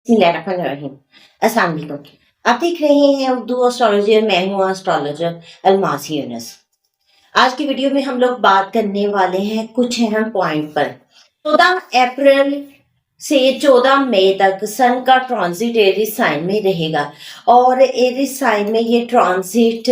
बिस्मिल्लाहिर्रहमानिर्रहीम। अस्सलाम वालेकुम। आप देख रहे हैं उर्दू एस्ट्रोलॉजी और मैं हूँ एस्ट्रोलॉजर अलमास यूनुस। आज की वीडियो में हम लोग बात करने वाले हैं कुछ अहम पॉइंट पर। 14 अप्रैल से 14 मई तक सन का ट्रांजिट एरीज साइन में रहेगा और एरीज साइन में ये ट्रांजिट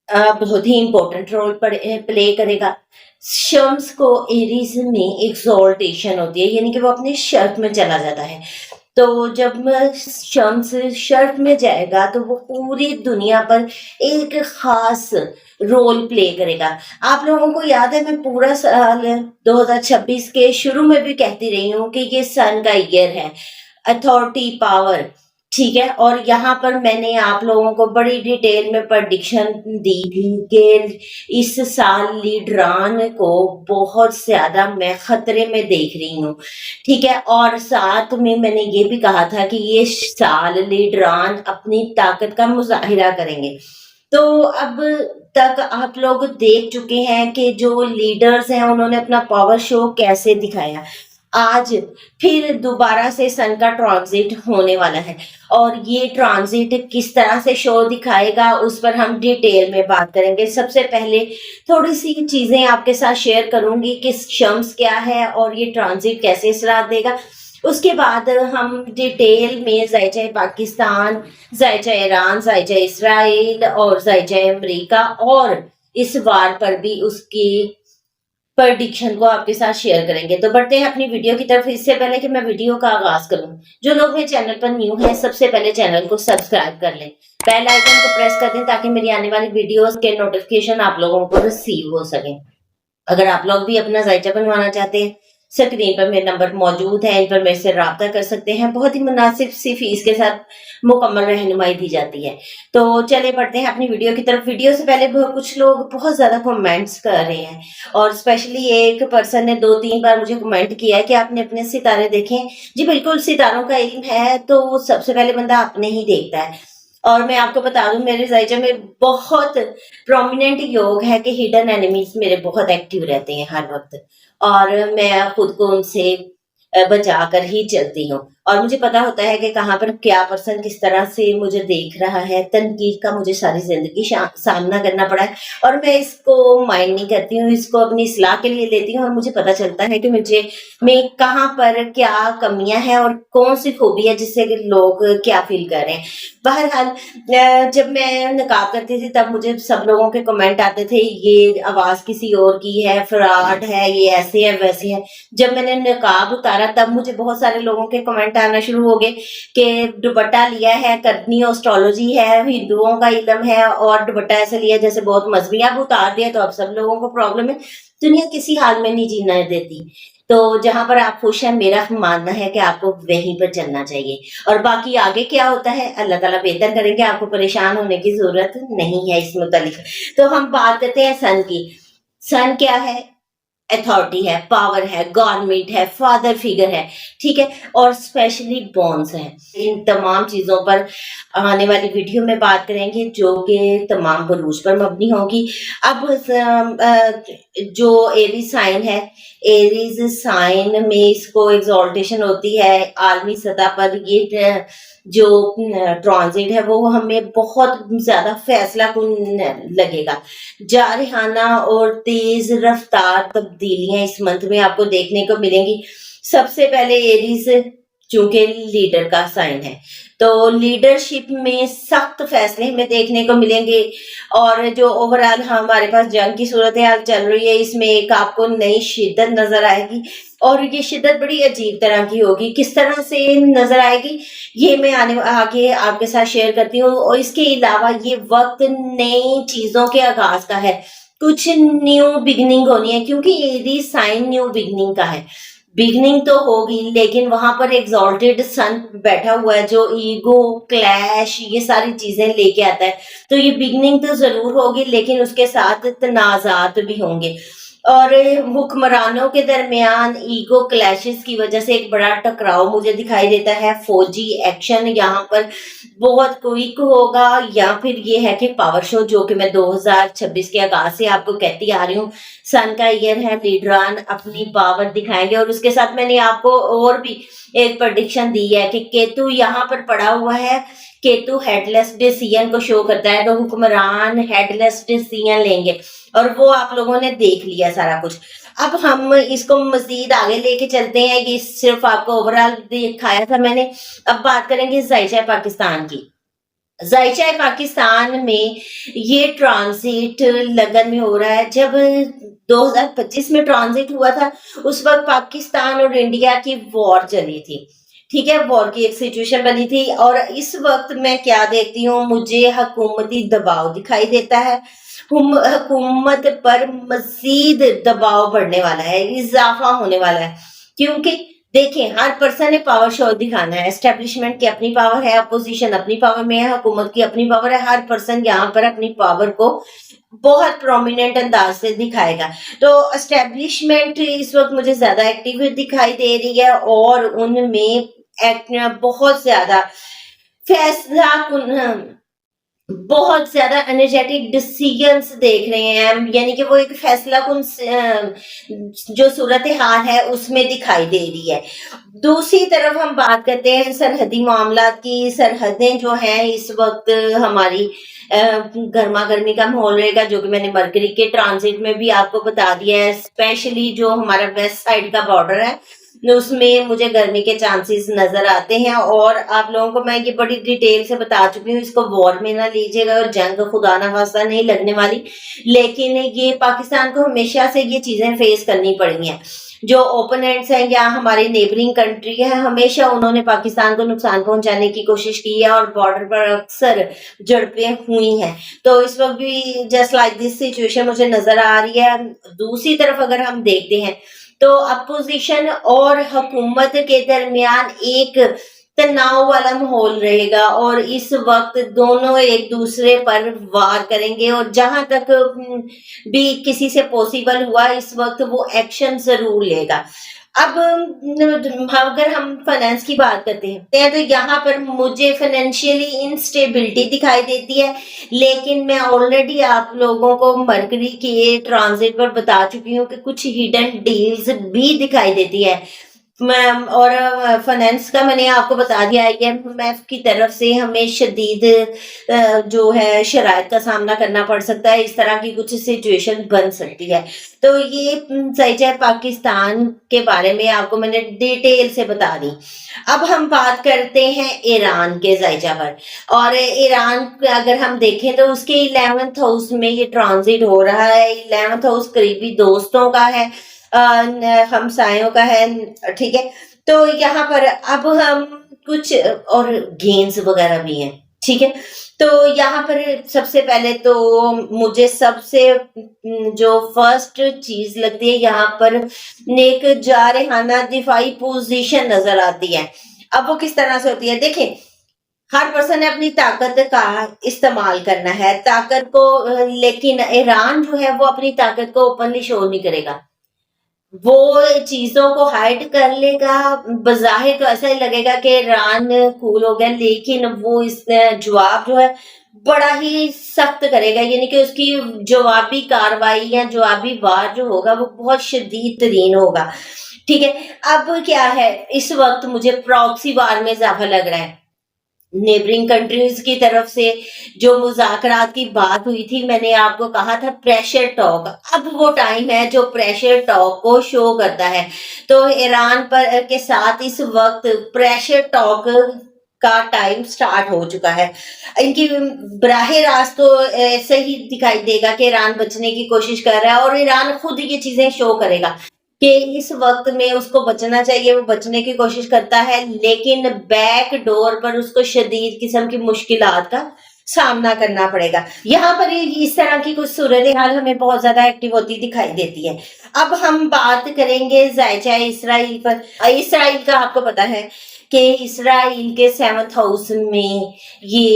बहुत ही इंपॉर्टेंट रोल प्ले करेगा। शम्स को एरीज में एक्सॉल्टेशन होती है, यानी कि वो अपने शर्त में चला जाता है। तो जब शम्स शर्त में जाएगा तो वो पूरी दुनिया पर एक खास रोल प्ले करेगा। आप लोगों को याद है, मैं पूरा साल 2026 के शुरू में भी कहती रही हूँ कि ये सन का ईयर है, अथॉरिटी, पावर, ठीक है। और यहाँ पर मैंने आप लोगों को बड़ी डिटेल में प्रेडिक्शन दी थी कि इस साल लीडरान को बहुत ज्यादा मैं खतरे में देख रही हूँ, ठीक है। और साथ में मैंने ये भी कहा था कि ये साल लीडरान अपनी ताकत का मुजाहिरा करेंगे। तो अब तक आप लोग देख चुके हैं कि जो लीडर्स हैं उन्होंने अपना पावर शो कैसे दिखाया। आज फिर दोबारा से सन का ट्रांजिट होने वाला है और ये ट्रांजिट किस तरह से शो दिखाएगा उस पर हम डिटेल में बात करेंगे। सबसे पहले थोड़ी सी चीजें आपके साथ शेयर करूंगी कि शम्स क्या है और ये ट्रांजिट कैसे असरात देगा। उसके बाद हम डिटेल में ज़ायचा पाकिस्तान, ज़ायचा ईरान, ज़ायचा इसराइल और ज़ायचा अमेरिका और इस वार पर भी उसकी प्रेडिक्शन को आपके साथ शेयर करेंगे। तो बढ़ते हैं अपनी वीडियो की तरफ। इससे पहले कि मैं वीडियो का आगाज करूं, जो लोग मेरे चैनल पर न्यू हैं सबसे पहले चैनल को सब्सक्राइब कर लें, बेल आइकन को प्रेस कर दें ताकि मेरी आने वाली वीडियोस के नोटिफिकेशन आप लोगों को रिसीव हो सके। अगर आप लोग भी अपना जायचा बनवाना चाहते हैं, स्क्रीन पर मेरे नंबर मौजूद है, इन पर मेरे से राब्ता कर सकते हैं। बहुत ही मुनासिब सी फीस के साथ मुकम्मल रहनुमाई दी जाती है। तो चले बढ़ते हैं अपनी वीडियो की तरफ। वीडियो से पहले कुछ लोग बहुत ज्यादा कमेंट्स कर रहे हैं और स्पेशली एक पर्सन ने 2-3 बार मुझे कमेंट किया है कि आपने अपने सितारे देखें। जी बिल्कुल, सितारों का इल्म है तो सबसे पहले बंदा अपने ही देखता है। और मैं आपको बता दूं, मेरे जायचा में बहुत प्रोमिनेंट योग है कि हिडन एनिमीज मेरे बहुत एक्टिव रहते हैं हर वक्त और मैं खुद को उनसे बचा कर ही चलती हूँ। और मुझे पता होता है कि कहाँ पर क्या पर्सन किस तरह से मुझे देख रहा है। तनकीद का मुझे सारी जिंदगी सामना करना पड़ा है और मैं इसको माइंड नहीं करती हूँ, इसको अपनी इस्लाह के लिए लेती हूँ और मुझे पता चलता है कि मुझे में कहाँ पर क्या कमियां हैं और कौन सी खूबी है जिससे कि लोग क्या फील कर रहे हैं। बहरहाल जब मैं नकाब करती थी तब मुझे सब लोगों के कमेंट आते थे, ये आवाज किसी और की है, फ्रॉड है, ये ऐसे है वैसे है। जब मैंने नकाब उतारा तब मुझे बहुत सारे लोगों के कमेंट आना शुरू हो गए कि दुपट्टा लिया है, करनी एस्ट्रोलॉजी है, हिंदुओं का इल्म है और दुपट्टा ऐसे लिया जैसे बहुत मजहबी। अब उतार दिया तो अब सब लोगों को प्रॉब्लम है। दुनिया किसी हाल में नहीं जीना देती, तो जहां पर आप खुश हैं मेरा मानना है कि आपको वहीं पर चलना चाहिए और बाकी आगे क्या होता है अल्लाह ताला बेहतर करेंगे। आपको परेशान होने की जरूरत नहीं है इस मुतालिक। तो हम बात करते हैं सन की। सन क्या है? अथॉरिटी है, पावर है, गवर्नमेंट है, फादर फिगर है, ठीक है, और स्पेशली बॉन्ड्स है। इन तमाम चीजों पर आने वाली वीडियो में बात करेंगे जो कि तमाम बुरूज पर मबनी होगी। अब जो एरीज साइन है, एरीज साइन में इसको एग्जॉल्टेशन होती है आलमी सतह पर। ये जो ट्रांजिट है वो हमें बहुत ज्यादा फैसला कुन लगेगा। जारहाना और तेज रफ्तार तब्दीलियां इस मंथ में आपको देखने को मिलेंगी। सबसे पहले एरीज चूंकि लीडर का साइन है तो लीडरशिप में सख्त फैसले हमें देखने को मिलेंगे और जो ओवरऑल हमारे पास जंग की सूरत हाल चल रही है इसमें एक आपको नई शिद्दत नजर आएगी और ये शिद्दत बड़ी अजीब तरह की होगी। किस तरह से नजर आएगी ये मैं आगे आपके साथ शेयर करती हूँ। और इसके अलावा ये वक्त नई चीजों के आगाज का है, कुछ न्यू बिगनिंग होनी है क्योंकि ये साइन न्यू बिगनिंग का है। बिगनिंग तो होगी लेकिन वहां पर एग्जॉल्टेड सन बैठा हुआ है जो ईगो, क्लैश, ये सारी चीजें लेके आता है। तो ये बिगनिंग तो जरूर होगी लेकिन उसके साथ तनाजात भी होंगे। اور حکمرانوں کے درمیان ایگو کلیشز کی وجہ سے ایک بڑا ٹکراؤ مجھے دکھائی دیتا ہے. فوجی ایکشن یہاں پر بہت کوئک ہوگا، یا پھر یہ ہے کہ پاور شو، جو کہ میں 2026 کے آغاز سے آپ کو کہتی آ رہی ہوں. سن کا ایئر ہے، لیڈران اپنی پاور دکھائیں گے. اور اس کے ساتھ میں نے آپ کو اور بھی ایک پریڈکشن دی ہے کہ کیتو یہاں پر پڑا ہوا ہے. کیتو ہیڈ لیس ڈیسیژن کو شو کرتا ہے، تو حکمران ہیڈ لیس ڈیسیژن لیں گے، اور وہ آپ لوگوں نے دیکھ لیا سارا کچھ. اب ہم اس کو مزید آگے لے کے چلتے ہیں. یہ صرف آپ کو اوورال دکھایا تھا میں نے. اب بات کریں گے ذائچہ پاکستان کی. ذائچہ پاکستان میں یہ ٹرانزٹ لندن میں ہو رہا ہے. جب 2025 میں ٹرانزٹ ہوا تھا، اس وقت پاکستان اور انڈیا کی وار چلی تھی. ٹھیک ہے، وار کی ایک سچویشن بنی تھی. اور اس وقت میں کیا دیکھتی ہوں، مجھے حکومتی دباؤ دکھائی دیتا ہے. حکومت پر مزید دباؤ بڑھنے والا ہے، اضافہ ہونے والا ہے. کیونکہ دیکھیں، ہر پرسن نے پاور شو دکھانا ہے. اسٹیبلشمنٹ کی اپنی پاور ہے، اپوزیشن اپنی پاور میں ہے، حکومت کی اپنی پاور ہے. ہر پرسن یہاں پر اپنی پاور کو بہت پرومیننٹ انداز سے دکھائے گا. تو اسٹیبلشمنٹ اس وقت مجھے زیادہ ایکٹیو دکھائی دے رہی ہے، اور ان میں بہت زیادہ فیصلہ کن، بہت زیادہ انرجیٹک ڈیسیژنز دیکھ رہے ہیں ہم. یعنی کہ وہ ایک فیصلہ کن جو صورتحال ہے اس میں دکھائی دے رہی ہے. دوسری طرف ہم بات کرتے ہیں سرحدی معاملات کی. سرحدیں جو ہیں اس وقت ہماری گرما گرمی کا ماحول رہے گا، جو کہ میں نے مرکری کے ٹرانزٹ میں بھی آپ کو بتا دیا ہے. اسپیشلی جو ہمارا ویسٹ سائڈ کا بارڈر ہے، اس میں مجھے گرمی کے چانسز نظر آتے ہیں. اور آپ لوگوں کو میں یہ بڑی ڈیٹیل سے بتا چکی ہوں. اس کو وار میں نہ لیجیے گا، اور جنگ خدا نہ خواستہ نہیں لگنے والی، لیکن یہ پاکستان کو ہمیشہ سے یہ چیزیں فیس کرنی پڑی ہیں. جو اوپوننٹس ہیں یا ہماری نیبرنگ کنٹری ہے، ہمیشہ انہوں نے پاکستان کو نقصان پہنچانے کی کوشش کی ہے، اور بارڈر پر اکثر جھڑپیں ہوئی ہیں. تو اس وقت بھی جسٹ لائک دس سچویشن مجھے نظر آ رہی ہے. دوسری طرف اگر ہم دیکھتے ہیں تو اپوزیشن اور حکومت کے درمیان ایک تناؤ والا ماحول رہے گا، اور اس وقت دونوں ایک دوسرے پر وار کریں گے. اور جہاں تک بھی کسی سے پوسیبل ہوا اس وقت وہ ایکشن ضرور لے گا. اب اگر ہم فائنانس کی بات کرتے ہیں تو یہاں پر مجھے فائنینشیلی انسٹیبلٹی دکھائی دیتی ہے. لیکن میں آلریڈی آپ لوگوں کو مرکری کے ٹرانزٹ پر بتا چکی ہوں کہ کچھ ہڈن ڈیلز بھی دکھائی دیتی ہے. اور فائنانس کا میں نے آپ کو بتا دیا ہے کہ IMF کی طرف سے ہمیں شدید جو ہے شرائط کا سامنا کرنا پڑ سکتا ہے. اس طرح کی کچھ سچویشن بن سکتی ہے. تو یہ ذائچہ پاکستان کے بارے میں آپ کو میں نے ڈیٹیل سے بتا دی. اب ہم بات کرتے ہیں ایران کے ذائچہ پر. اور ایران اگر ہم دیکھیں تو اس کے 11th ہاؤس میں یہ ٹرانزٹ ہو رہا ہے. 11th ہاؤس قریبی دوستوں کا ہے، ہمسایوں کا ہے. ٹھیک ہے، تو یہاں پر اب ہم کچھ اور گینز وغیرہ بھی ہیں. ٹھیک ہے، تو یہاں پر سب سے پہلے تو مجھے سب سے جو فرسٹ چیز لگتی ہے یہاں پر نیک جارحانہ دفاعی پوزیشن نظر آتی ہے. اب وہ کس طرح سے ہوتی ہے؟ دیکھیں، ہر پرسن نے اپنی طاقت کا استعمال کرنا ہے، طاقت کو. لیکن ایران جو ہے وہ اپنی طاقت کو اوپنلی شو نہیں کرے گا، وہ چیزوں کو ہائڈ کر لے گا. بظاہر تو ایسا ہی لگے گا کہ ایران کول ہو گیا، لیکن وہ اس جواب جو ہے بڑا ہی سخت کرے گا. یعنی کہ اس کی جوابی کاروائی یا جوابی وار جو ہوگا وہ بہت شدید ترین ہوگا. ٹھیک ہے، اب کیا ہے، اس وقت مجھے پراکسی وار میں اضافہ لگ رہا ہے. نیبرنگ کنٹریز کی طرف سے جو مذاکرات کی بات ہوئی تھی، میں نے آپ کو کہا تھا پریشر ٹاک. اب وہ ٹائم ہے جو پریشر ٹاک کو شو کرتا ہے. تو ایران پر کے ساتھ اس وقت پریشر ٹاک کا ٹائم سٹارٹ ہو چکا ہے. ان کی براہ راست تو ایسے ہی دکھائی دے گا کہ ایران بچنے کی کوشش کر رہا ہے، اور ایران خود یہ چیزیں شو کرے گا کہ اس وقت میں اس کو بچنا چاہیے. وہ بچنے کی کوشش کرتا ہے، لیکن بیک ڈور پر اس کو شدید قسم کی مشکلات کا سامنا کرنا پڑے گا. یہاں پر اس طرح کی کچھ صورتحال ہمیں بہت زیادہ ایکٹیو ہوتی دکھائی دیتی ہے. اب ہم بات کریں گے ذائچہ اسرائیل پر. اسرائیل کا آپ کو پتا ہے کہ اسرائیل کے 7th ہاؤس میں یہ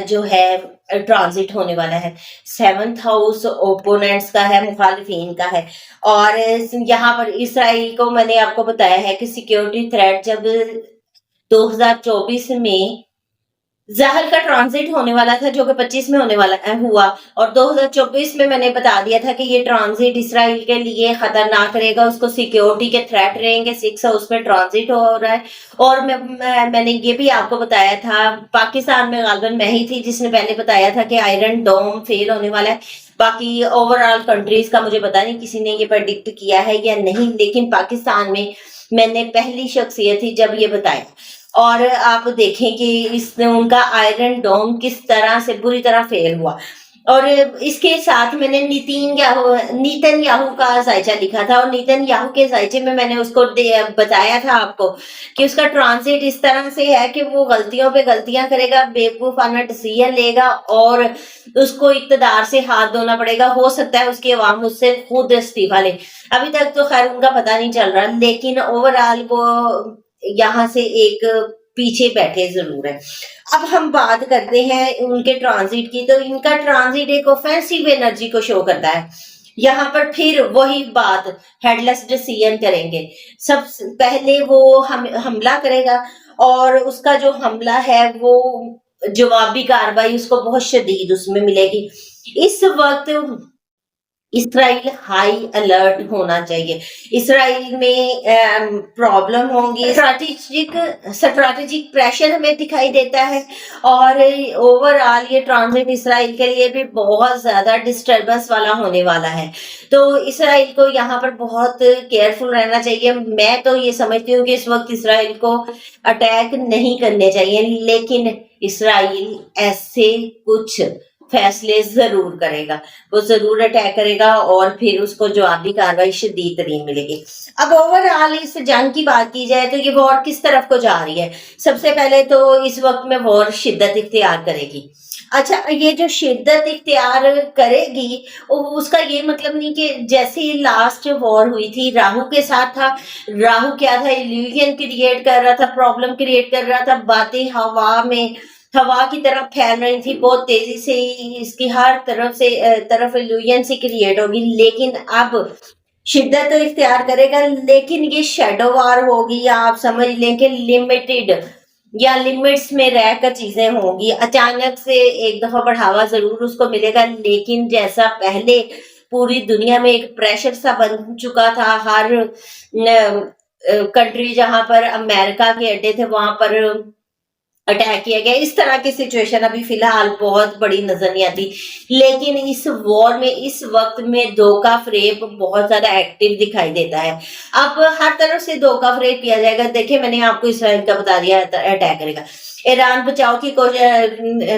جو ہے ट्रांजिट होने वाला है। 7th हाउस ओपोनेंट्स का है, मुखालिफिन का है। और यहाँ पर इसराइल को मैंने आपको बताया है कि सिक्योरिटी थ्रेट जब 2024 में ज़हर का ट्रांजिट होने वाला था, जो कि 25 में होने वाला हुआ, और 2024 में मैंने बता दिया था कि ये ट्रांजिट इसराइल के लिए खतरनाक रहेगा, उसको सिक्योरिटी के थ्रेट रहेंगे। 6 हाउस में ट्रांजिट हो रहा है। और मैंने ये भी आपको बताया था, पाकिस्तान में गालिबन मैं ही थी जिसने पहले बताया था कि आयरन डोम फेल होने वाला है। बाकी ओवरऑल कंट्रीज का मुझे पता नहीं किसी ने ये प्रेडिक्ट किया है या नहीं, लेकिन पाकिस्तान में मैंने पहली शख्सियत थी जब ये बताया। और आप देखें कि इसने उनका आयरन डोम किस तरह से बुरी तरह फेल हुआ। और इसके साथ मैंने नीतन याहू का जायचा लिखा था, और नीतन याहू के जायचे में मैंने उसको बताया था आपको कि उसका ट्रांजिट इस तरह से है कि वो गलतियों पे गलतियां करेगा, बेवकूफाना डिसीजन लेगा, और उसको इक्तदार से हाथ धोना पड़ेगा। हो सकता है उसकी आवाम उससे खुद इस्तीफा ले। अभी तक तो खैर उनका पता नहीं चल रहा, लेकिन ओवरऑल वो यहाँ से एक पीछे बैठे जरूर है। अब हम बात करते हैं उनके ट्रांजिट की। तो इनका ट्रांजिट एक ऑफेंसिव एनर्जी को शो करता है। यहाँ पर फिर वही बात, हेडलेस डिसीजन करेंगे। सब पहले वो हमला करेगा, और उसका जो हमला है वो जवाबी कार्रवाई उसको बहुत शदीद उसमें मिलेगी। इस वक्त इसराइल हाई अलर्ट होना चाहिए। इसराइल में प्रॉब्लम होंगी, स्ट्रैटेजिक प्रेशर हमें दिखाई देता है। और ओवरऑल ये ट्रांजिट इसराइल के लिए भी बहुत ज्यादा डिस्टर्बेंस वाला होने वाला है। तो इसराइल को यहाँ पर बहुत केयरफुल रहना चाहिए। मैं तो ये समझती हूँ कि इस वक्त इसराइल को अटैक नहीं करने चाहिए, लेकिन इसराइल ऐसे कुछ फैसले जरूर करेगा, वो जरूर अटैक करेगा, और फिर उसको जवाबी कार्रवाई शदीद तरीन मिलेगी। अब ओवरऑल इस जंग की बात की जाए तो ये वॉर किस तरफ को जा रही है। सबसे पहले तो इस वक्त में वॉर शिद्दत इख्तियार करेगी। अच्छा, ये जो शिद्दत इख्तियार करेगी उसका ये मतलब नहीं कि जैसे ही लास्ट वॉर हुई थी राहु के साथ था, राहु क्या था, इल्यूजन क्रिएट कर रहा था, प्रॉब्लम क्रिएट कर रहा था, बातें हवा की तरफ फैल रही थी बहुत तेजी से, इसकी हर तरफ इल्यूजन सी क्रिएट होगी। लेकिन अब शिद्दत तो इख्तियार करेगा, लेकिन ये शैडो वार होगी, या आप समझ लें कि लिमिटेड या लिमिट्स में रहकर चीजें होंगी। अचानक से एक दफा बढ़ावा जरूर उसको मिलेगा, लेकिन जैसा पहले पूरी दुनिया में एक प्रेशर सा बन चुका था, हर कंट्री जहां पर अमेरिका के अड्डे थे वहां पर अटैक किया गया, इस तरह की सिचुएशन अभी फिलहाल बहुत बड़ी नजर नहीं आती। लेकिन इस वॉर में इस वक्त में धोखा फरेब बहुत ज्यादा एक्टिव दिखाई देता है। अब हर तरफ से धोखा फरेब किया जाएगा। देखिए, मैंने आपको इसराइल का बता दिया अटैक करेगा, ईरान बचाव की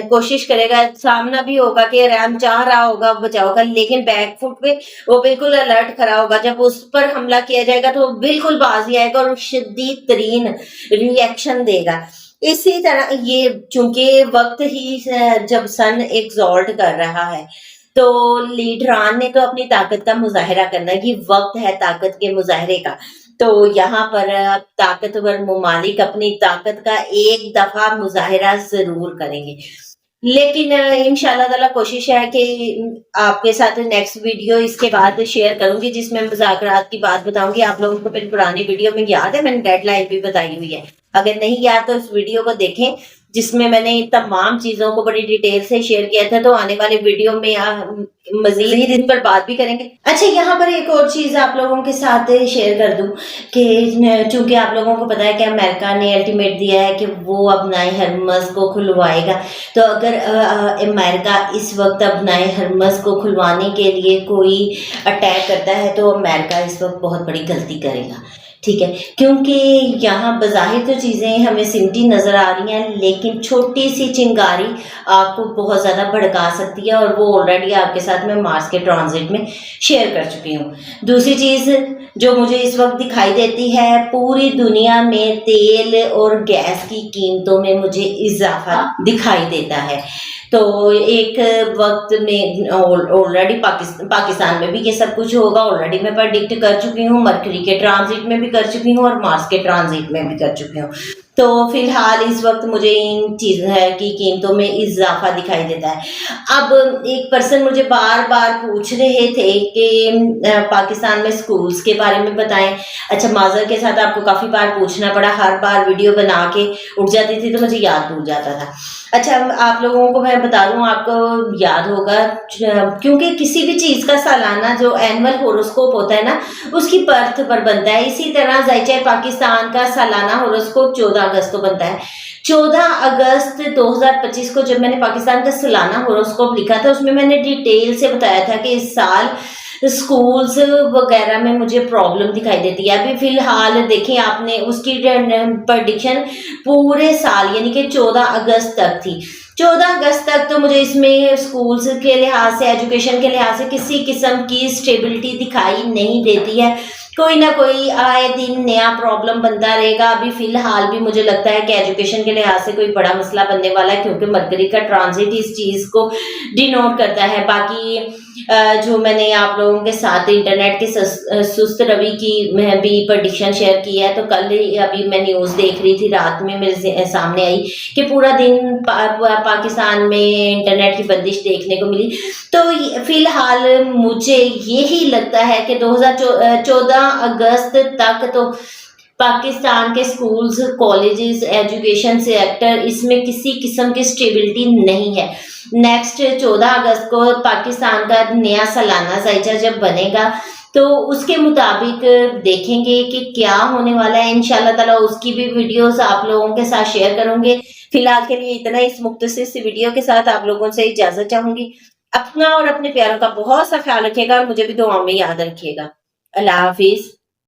कोशिश करेगा। सामना भी होगा कि ईरान चाह रहा होगा बचाव का, लेकिन बैकफुट पे वो बिल्कुल अलर्ट खड़ा होगा। जब उस पर हमला किया जाएगा तो बिल्कुल बाजी आएगा और शदीद तरीन रिएक्शन देगा। इसी तरह ये चूंकि वक्त ही जब सन एग्जॉल्ट कर रहा है, तो लीडरान ने तो अपनी ताकत का मुजाहरा करना है कि वक्त है ताकत के मुजाहरे का। तो यहाँ पर ताकतवर मुमालिक अपनी ताकत का एक दफा मुजाहरा जरूर करेंगे। लेकिन इंशाल्लाह ताला कोशिश है कि आपके साथ नेक्स्ट वीडियो इसके बाद शेयर करूंगी, जिसमें मुज़ाकरात की बात बताऊंगी। आप लोगों को मेरी पुरानी वीडियो में याद है, मैंने डेडलाइन भी बताई हुई है। अगर नहीं याद तो इस वीडियो को देखें, जिसमें मैंने तमाम चीजों को बड़ी डिटेल से शेयर किया था। तो आने वाले वीडियो में मजीद इन पर बात भी करेंगे। अच्छा, यहाँ पर एक और चीज आप लोगों के साथ शेयर कर दूं कि चूंकि आप लोगों को पता है कि अमेरिका ने अल्टीमेट दिया है कि वो अपनाए हरमज को खुलवाएगा। तो अगर अमेरिका इस वक्त अपनाए हरमज को खुलवाने के लिए कोई अटैक करता है तो अमेरिका इस वक्त बहुत बड़ी गलती करेगा, ठीक है। क्योंकि यहाँ बज़ाहिर तो चीज़ें हमें सिमटी नज़र आ रही हैं, लेकिन छोटी सी चिंगारी आपको बहुत ज़्यादा भड़का सकती है, और वो ऑलरेडी आपके साथ मैं मार्स के ट्रांजिट में शेयर कर चुकी हूँ। दूसरी चीज़ जो मुझे इस वक्त दिखाई देती है, पूरी दुनिया में तेल और गैस की कीमतों में मुझे इजाफा दिखाई देता है। तो एक वक्त में ऑलरेडी पाकिस्तान में भी ये सब कुछ होगा, ऑलरेडी मैं प्रेडिक्ट कर चुकी हूँ, मरकरी के ट्रांजिट में भी कर चुकी हूँ और मार्स के ट्रांजिट में भी कर चुकी हूँ। تو فی الحال اس وقت مجھے ان چیزوں کی قیمتوں میں اضافہ دکھائی دیتا ہے. اب ایک پرسن مجھے بار بار پوچھ رہے تھے کہ پاکستان میں اسکولس کے بارے میں بتائیں. اچھا معذر کے ساتھ آپ کو کافی بار پوچھنا پڑا، ہر بار ویڈیو بنا کے اٹھ جاتی تھی تو مجھے یاد بھول جاتا تھا. اچھا آپ لوگوں کو میں بتا دوں، آپ کو یاد ہوگا کیونکہ کسی بھی چیز کا سالانہ جو اینول ہوروسکوپ ہوتا ہے نا اس کی برتھ پر بنتا ہے. اسی طرح زائچہ پاکستان کا سالانہ ہوروسکوپ 14 اگست کو بنتا ہے. 14 اگست 2025 کو جب میں نے پاکستان کا سالانہ ہوروسکوپ لکھا تھا اس میں نے ڈیٹیل سے بتایا تھا کہ اس سال اسکولز وغیرہ میں مجھے پرابلم دکھائی دیتی ہے. ابھی فی الحال دیکھیں آپ نے اس کی پریڈکشن پورے سال یعنی کہ 14 اگست تک تھی. 14 اگست تک تو مجھے اس میں اسکولز کے لحاظ سے، ایجوکیشن کے لحاظ سے کسی قسم کی اسٹیبلٹی دکھائی نہیں دیتی ہے. کوئی نہ کوئی آئے دن نیا پرابلم بنتا رہے گا. ابھی فی الحال بھی مجھے لگتا ہے کہ ایجوکیشن کے لحاظ سے کوئی بڑا مسئلہ بننے والا ہے کیونکہ مرکری کا ٹرانزٹ اس چیز کو ڈینوٹ کرتا ہے. باقی جو میں نے آپ لوگوں کے ساتھ انٹرنیٹ کے سست روی کی میں بھی پریڈکشن شیئر کی ہے، تو کل ابھی میں نیوز دیکھ رہی تھی، رات میں میرے سامنے آئی کہ پورا دن پاکستان میں انٹرنیٹ کی بندش دیکھنے کو ملی. تو فی الحال مجھے یہی لگتا ہے کہ 2014 اگست تک تو پاکستان کے سکولز، کالجز، ایجوکیشن سیکٹر اس میں کسی قسم کی اسٹیبلٹی نہیں ہے. نیکسٹ 14 اگست کو پاکستان کا نیا سالانہ زائچہ جب بنے گا تو اس کے مطابق دیکھیں گے کہ کیا ہونے والا ہے. انشاءاللہ تعالیٰ اس کی بھی ویڈیوز آپ لوگوں کے ساتھ شیئر کروں گے. فی الحال کے لیے اتنا، اس مختصر سی ویڈیو کے ساتھ آپ لوگوں سے اجازت چاہوں گی. اپنا اور اپنے پیاروں کا بہت سا خیال رکھیے گا اور مجھے بھی دعاؤں میں یاد رکھیے گا. اللہ حافظ.